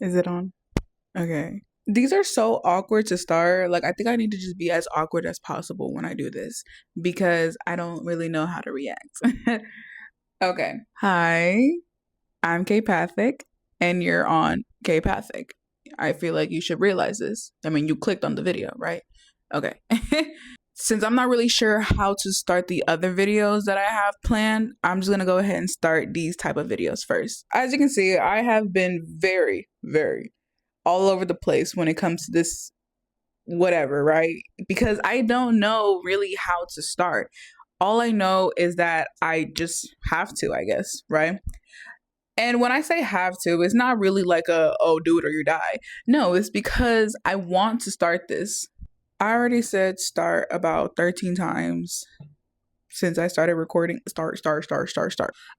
Is it on? Okay. These are so awkward to start. Like, I think I need to just be as awkward as possible when I do this because I don't really know how to react. Okay. Hi, I'm K-Pathic, and you're on K-Pathic. I feel like you should realize this. I mean, you clicked on the video, right? Okay. Since I'm not really sure how to start the other videos that I have planned, I'm just gonna go ahead and start these type of videos first. As you can see, I have been very all over the place when it comes to this whatever, right? Because I don't know really how to start. All I know is that I just have to, I guess, right? And when I say have to, it's not really like oh, do it or you die. No, it's because I want to start this. I already said start about 13 times since I started recording. Start.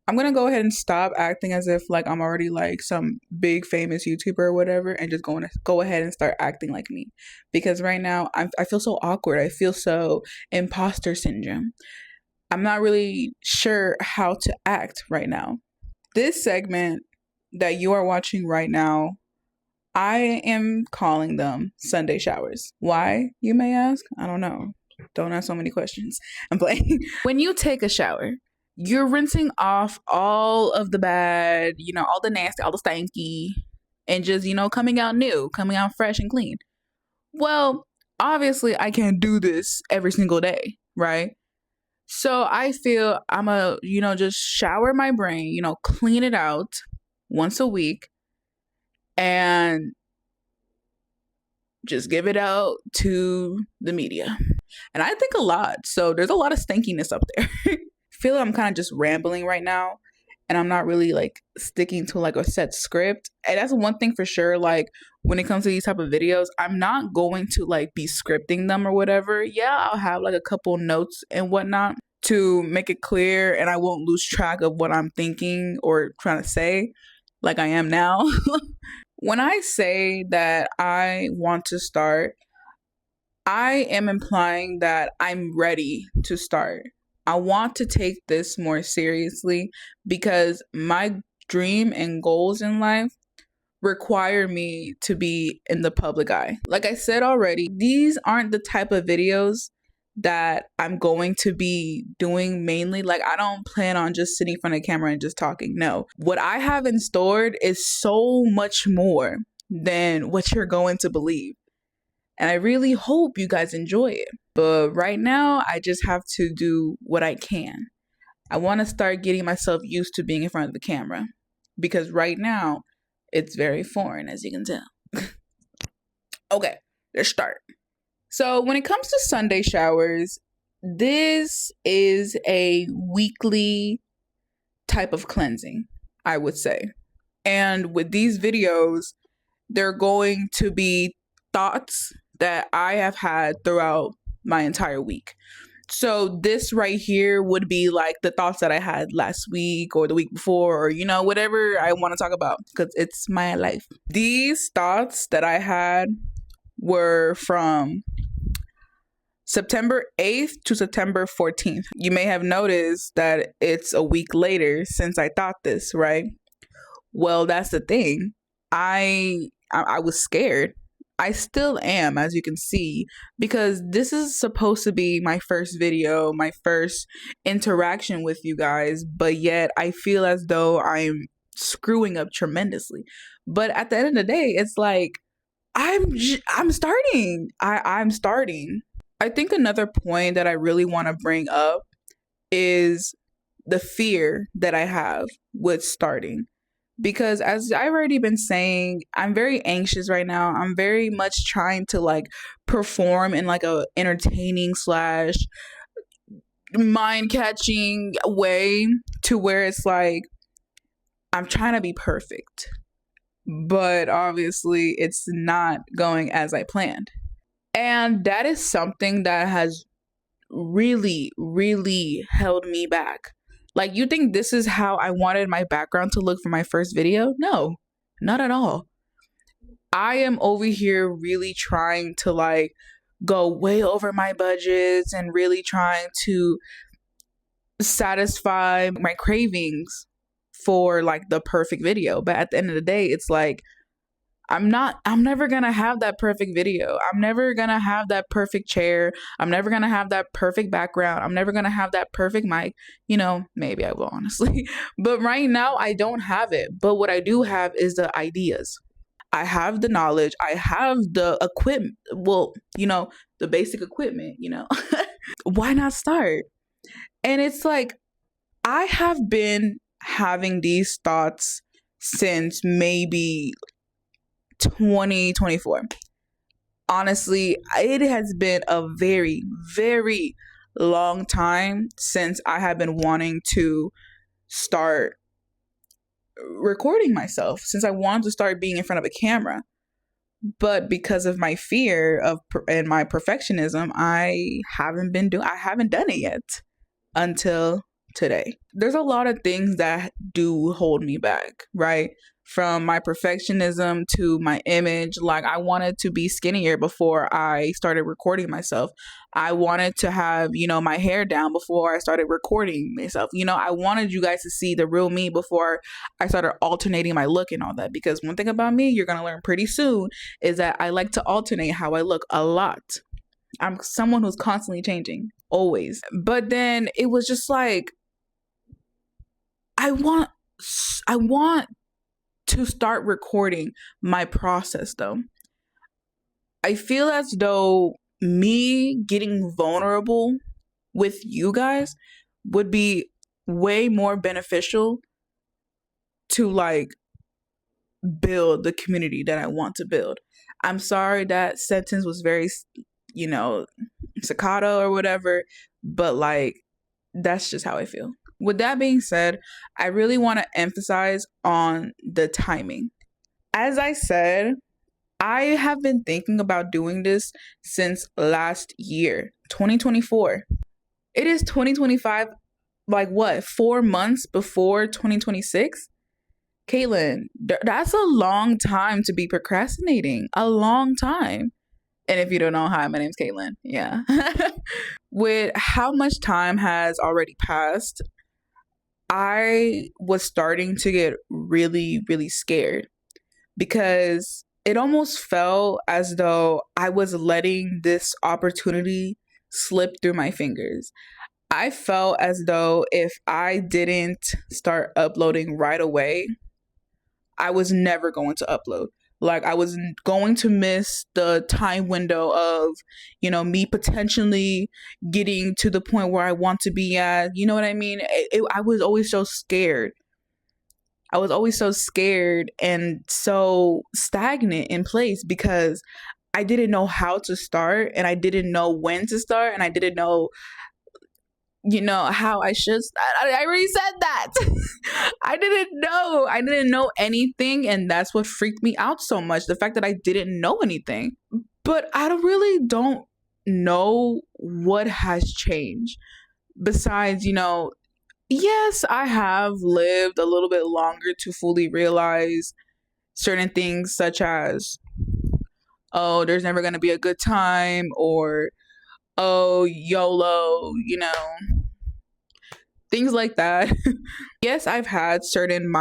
I'm gonna go ahead and stop acting as if like I'm already like some big famous YouTuber or whatever, and just go ahead and start acting like me. Because right now I feel so awkward. I feel so imposter syndrome. I'm not really sure how to act right now. This segment that you are watching right now, I am calling them Sunday showers. Why, you may ask? I don't know. Don't ask so many questions. I'm playing. When you take a shower, you're rinsing off all of the bad, all the nasty, all the stanky, and just, coming out new, coming out fresh and clean. Well, obviously, I can't do this every single day, right? So I feel I'm just shower my brain, clean it out once a week and just give it out to the media. And I think a lot. So there's a lot of stankiness up there. I feel like I'm kind of just rambling right now and I'm not really like sticking to like a set script. And that's one thing for sure. Like when it comes to these type of videos, I'm not going to like be scripting them or whatever. Yeah, I'll have like a couple notes and whatnot to make it clear and I won't lose track of what I'm thinking or trying to say like I am now. When I say that I want to start, I am implying that I'm ready to start. I want to take this more seriously because my dream and goals in life require me to be in the public eye. Like I said already, these aren't the type of videos that I'm going to be doing mainly. Like I don't plan on just sitting in front of the camera and just talking. No. What I have in store is so much more than what you're going to believe. And I really hope you guys enjoy it. But right now, I just have to do what I can. I want to start getting myself used to being in front of the camera because right now, it's very foreign, as you can tell. Okay, let's start. So when it comes to Sunday showers, this is a weekly type of cleansing, I would say. And with these videos, they're going to be thoughts that I have had throughout my entire week. So this right here would be like the thoughts that I had last week or the week before or, whatever I want to talk about because it's my life. These thoughts that I had were from September 8th to September 14th. You may have noticed that it's a week later since I thought this, right? Well, that's the thing. I was scared. I still am, as you can see, because this is supposed to be my first video, my first interaction with you guys, but yet I feel as though I'm screwing up tremendously. But at the end of the day, it's like I'm starting. I'm starting. I think another point that I really want to bring up is the fear that I have with starting. Because as I've already been saying, I'm very anxious right now. I'm very much trying to like perform in like a entertaining slash mind-catching way to where it's like I'm trying to be perfect. But obviously it's not going as I planned. And that is something that has really held me back. Like, you think this is how I wanted my background to look for my first video? No, not at all. I am over here really trying to like go way over my budgets and really trying to satisfy my cravings for like the perfect video. But at the end of the day, it's like I'm never gonna have that perfect video. I'm never gonna have that perfect chair. I'm never gonna have that perfect background. I'm never gonna have that perfect mic. Maybe I will, honestly. But right now, I don't have it. But what I do have is the ideas. I have the knowledge. I have the equipment. Well, the basic equipment. Why not start? And it's like, I have been having these thoughts since maybe 2024. Honestly, it has been a very, very long time since I have been wanting to start recording myself, since I wanted to start being in front of a camera. But because of my fear and my perfectionism, I haven't done it yet until today. There's a lot of things that do hold me back, right? From my perfectionism to my image. Like, I wanted to be skinnier before I started recording myself. I wanted to have, my hair down before I started recording myself. I wanted you guys to see the real me before I started alternating my look and all that. Because one thing about me, you're going to learn pretty soon, is that I like to alternate how I look a lot. I'm someone who's constantly changing, always. But then it was just like, I want to start recording my process, though. I feel as though me getting vulnerable with you guys would be way more beneficial to like build the community that I want to build. I'm sorry that sentence was very, staccato or whatever, but like, that's just how I feel. With that being said, I really want to emphasize on the timing. As I said, I have been thinking about doing this since last year, 2024. It is 2025, like what, 4 months before 2026? Caitlin, that's a long time to be procrastinating. A long time. And if you don't know, hi, my name's Caitlin. Yeah. With how much time has already passed, I was starting to get really, really scared because it almost felt as though I was letting this opportunity slip through my fingers. I felt as though if I didn't start uploading right away, I was never going to upload. Like, I was going to miss the time window of, me potentially getting to the point where I want to be at. You know what I mean? I was always so scared. I was always so scared and so stagnant in place because I didn't know how to start, and I didn't know when to start, and I didn't know how I should start. I already said that. I didn't know anything, and that's what freaked me out so much, the fact that I didn't know anything. But I really don't know what has changed besides, yes, I have lived a little bit longer to fully realize certain things, such as, oh, there's never going to be a good time, or, oh, YOLO, things like that. Yes, I've had certain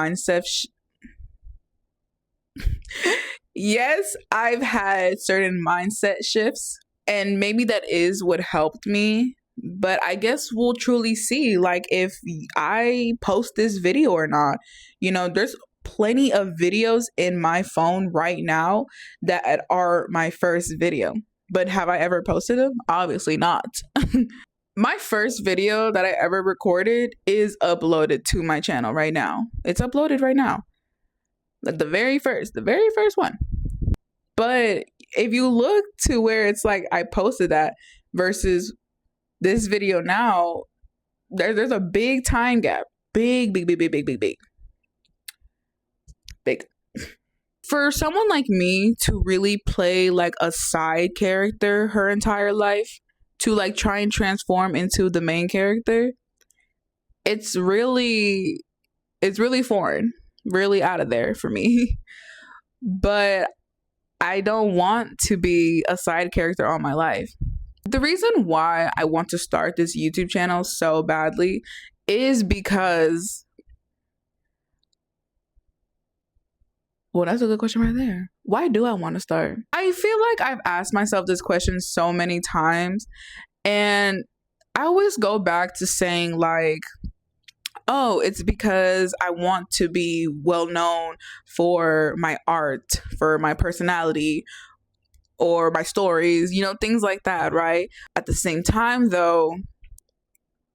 yes, I've had certain mindset shifts, and maybe that is what helped me. But I guess we'll truly see, like, if I post this video or not. There's plenty of videos in my phone right now that are my first video. But have I ever posted them? Obviously not. My first video that I ever recorded is uploaded to my channel right now. It's uploaded right now. Like the very first one. But if you look to where it's like I posted that versus this video now, there's a big time gap. Big. For someone like me to really play like a side character her entire life, to like try and transform into the main character, it's really foreign, really out of there for me. But I don't want to be a side character all my life. The reason why I want to start this YouTube channel so badly is because Well, that's a good question right there. Why do I want to start? I feel like I've asked myself this question so many times, and I always go back to saying, like, oh, it's because I want to be well known for my art, for my personality, or my stories, things like that, right? At the same time, though,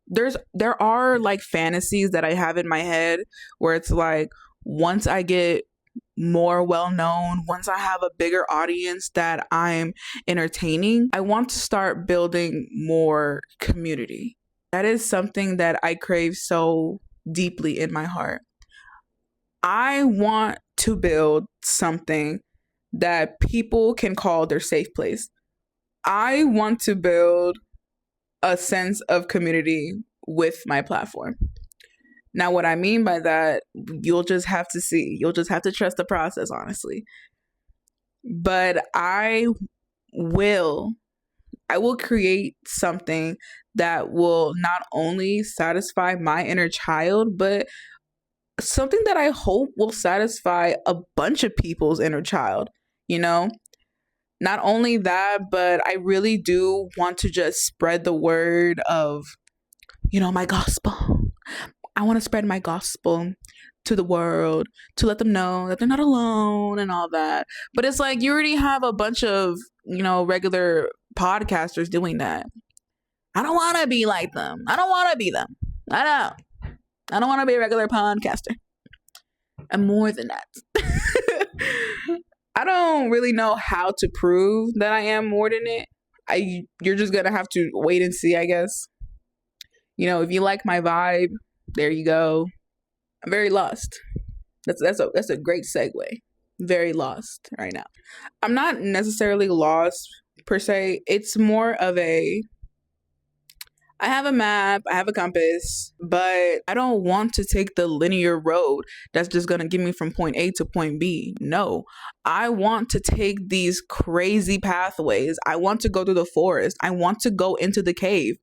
there are like fantasies that I have in my head where it's like, once I get more well known, once I have a bigger audience that I'm entertaining, I want to start building more community. That is something that I crave so deeply in my heart. I want to build something that people can call their safe place. I want to build a sense of community with my platform. Now, what I mean by that, you'll just have to see. You'll just have to trust the process, honestly. But I will create something that will not only satisfy my inner child, but something that I hope will satisfy a bunch of people's inner child, Not only that, but I really do want to just spread the word of, my gospel. I want to spread my gospel to the world, to let them know that they're not alone and all that. But it's like, you already have a bunch of, regular podcasters doing that. I don't want to be like them. I don't want to be them. I don't want to be a regular podcaster. I'm more than that. I don't really know how to prove that I am more than it. You're just gonna have to wait and see, I guess. If you like my vibe, there you go. I'm very lost. That's a great segue. Very lost right now. I'm not necessarily lost per se. It's more of I have a map, I have a compass, but I don't want to take the linear road that's just going to get me from point A to point B. No, I want to take these crazy pathways. I want to go through the forest. I want to go into the cave.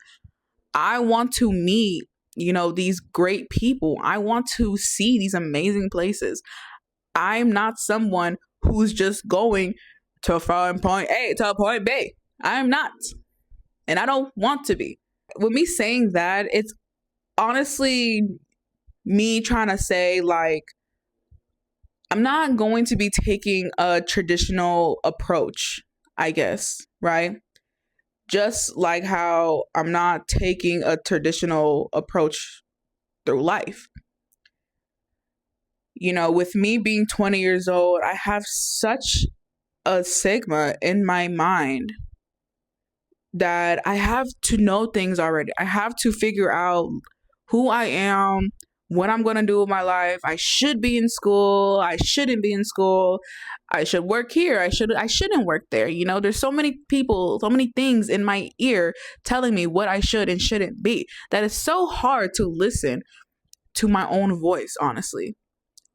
I want to meet, these great people. I want to see these amazing places. I'm not someone who's just going from point A to point B. I'm not. And I don't want to be. With me saying that, it's honestly me trying to say, like, I'm not going to be taking a traditional approach, I guess, right? Just like how I'm not taking a traditional approach through life. With me being 20 years old, I have such a stigma in my mind that I have to know things already. I have to figure out who I am, what I'm going to do with my life. I should be in school. I shouldn't be in school. I should work here. I shouldn't work there. There's so many people, so many things in my ear telling me what I should and shouldn't be, that it's so hard to listen to my own voice, honestly.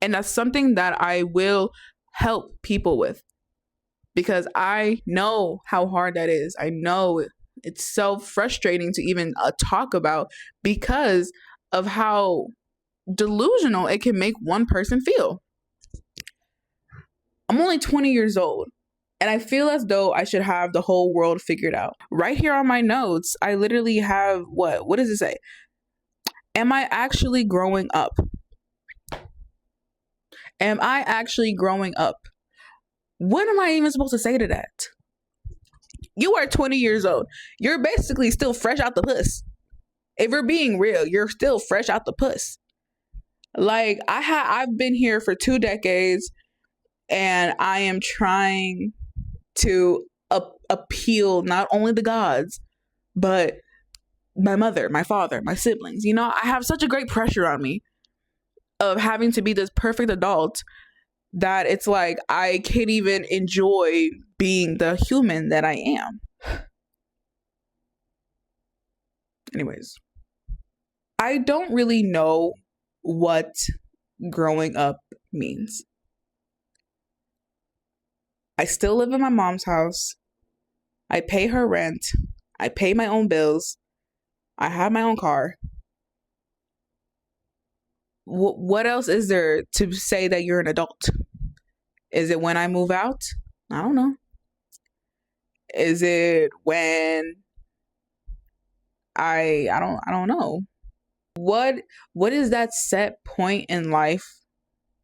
And that's something that I will help people with, because I know how hard that is. I know it's so frustrating to even talk about, because of how delusional it can make one person feel. I'm only 20 years old, and I feel as though I should have the whole world figured out. Right here on my notes, I literally have what does it say? Am I actually growing up? Am I actually growing up? What am I even supposed to say to that? You are 20 years old. You're basically still fresh out the puss. If we're being real, you're still fresh out the puss. Like, I've been here for 2 decades, and I am trying to appeal not only the gods, but my mother, my father, my siblings. I have such a great pressure on me of having to be this perfect adult that it's like I can't even enjoy being the human that I am. Anyways, I don't really know what growing up means. I still live in my mom's house. I pay her rent. I pay my own bills. I have my own car. What else is there to say that you're an adult? Is it when I move out? I don't know. Is it when I don't know. What is that set point in life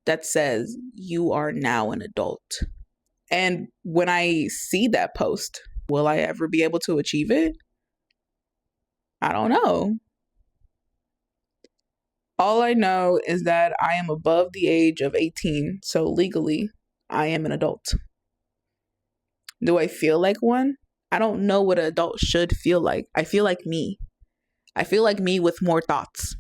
that says you are now an adult? And when I see that post, will I ever be able to achieve it? I don't know. All I know is that I am above the age of 18, so legally, I am an adult. Do I feel like one? I don't know what an adult should feel like. I feel like me. I feel like me with more thoughts.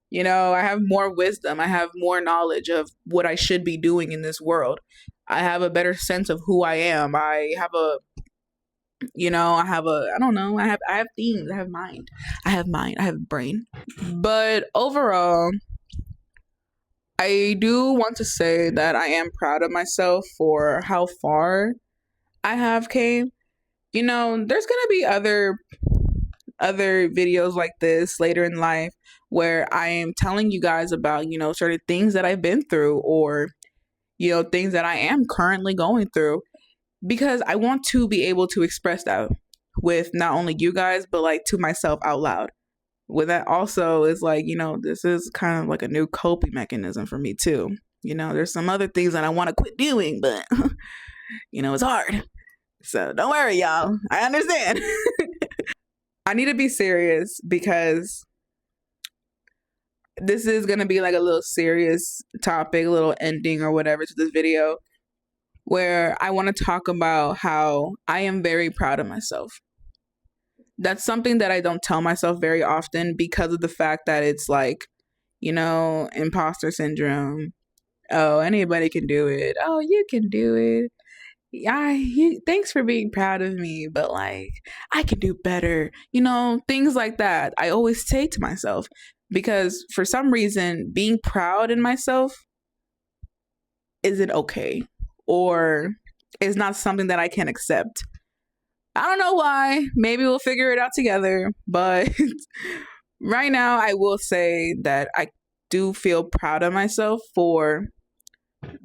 You know, I have more wisdom. I have more knowledge of what I should be doing in this world. I have a better sense of who I am. I don't know, I have themes. I have mind. I have brain. But overall, I do want to say that I am proud of myself for how far I have came. You know, there's gonna be other videos like this later in life where I am telling you guys about, certain things that I've been through, or, things that I am currently going through, because I want to be able to express that with not only you guys, but like to myself out loud. With that also is like, this is kind of like a new coping mechanism for me too. There's some other things that I want to quit doing, but it's hard. So don't worry, y'all. I understand. I need to be serious because this is going to be like a little serious topic, a little ending or whatever to this video, where I want to talk about how I am very proud of myself. That's something that I don't tell myself very often because of the fact that it's like, imposter syndrome. Oh, anybody can do it. Oh, you can do it. Thanks for being proud of me, but like, I can do better. Things like that. I always say to myself, because for some reason, being proud in myself isn't okay, or is not something that I can accept. I don't know why. Maybe we'll figure it out together. But right now, I will say that I do feel proud of myself for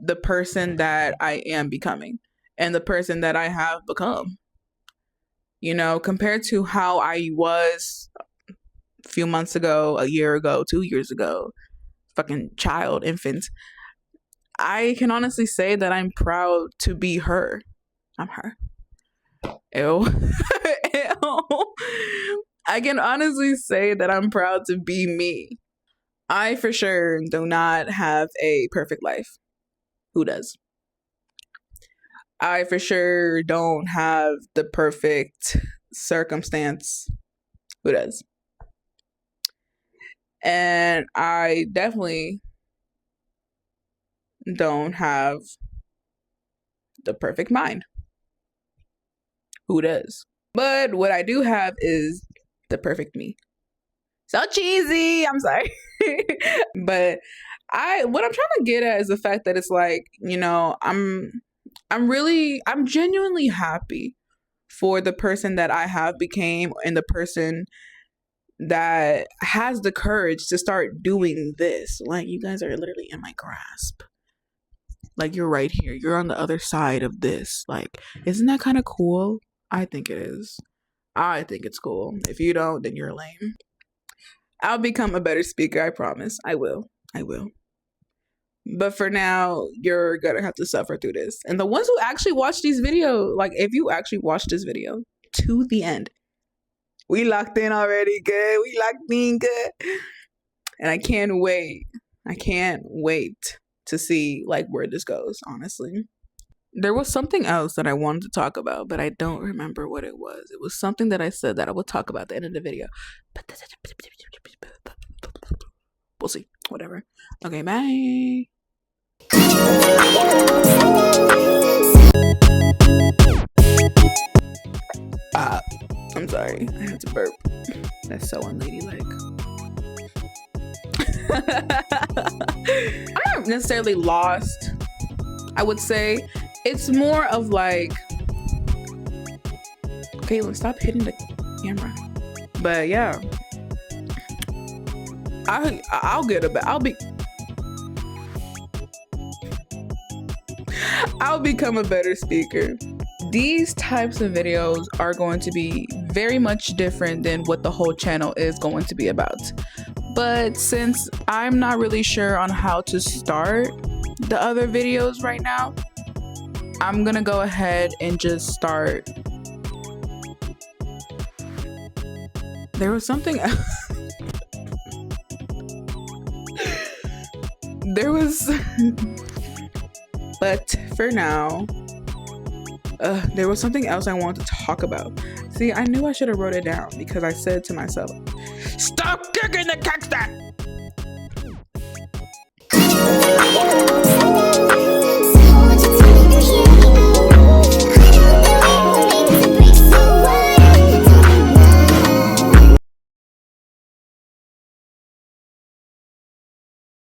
the person that I am becoming and the person that I have become. Compared to how I was a few months ago, a year ago, 2 years ago, fucking child, infant, I can honestly say that I'm proud to be her. I'm her. Ew. Ew. I can honestly say that I'm proud to be me. I for sure do not have a perfect life. Who does? I for sure don't have the perfect circumstance. Who does? And I definitely don't have the perfect mind. Who does? But what I do have is the perfect me. So cheesy. I'm sorry. But what I'm trying to get at is the fact that it's like, I'm genuinely happy for the person that I have became and the person that has the courage to start doing this. Like, you guys are literally in my grasp. Like, you're right here. You're on the other side of this. Like, isn't that kind of cool? I think it is. I think it's cool. If you don't, then you're lame. I'll become a better speaker, I promise. I will. But for now, you're gonna have to suffer through this. And the ones who actually watch these videos, like, if you actually watch this video to the end, we locked in already, good. We locked in good. And I can't wait. To see, like, where this goes, honestly. There was something else that I wanted to talk about, but I don't remember what it was. It was something that I said that I would talk about at the end of the video. We'll see. Whatever. Okay, bye. I'm sorry. I had to burp. That's so unladylike. I'm not necessarily lost, I would say. It's more of like, Caitlin, stop hitting the camera. But yeah, I'll be I'll become a better speaker. These types of videos are going to be very much different than what the whole channel is going to be about. But since I'm not really sure on how to start the other videos right now, I'm gonna go ahead and just start. There was something else. But for now, there was something else I wanted to talk about. See, I knew I should have wrote it down because I said to myself, stop kicking the cactus!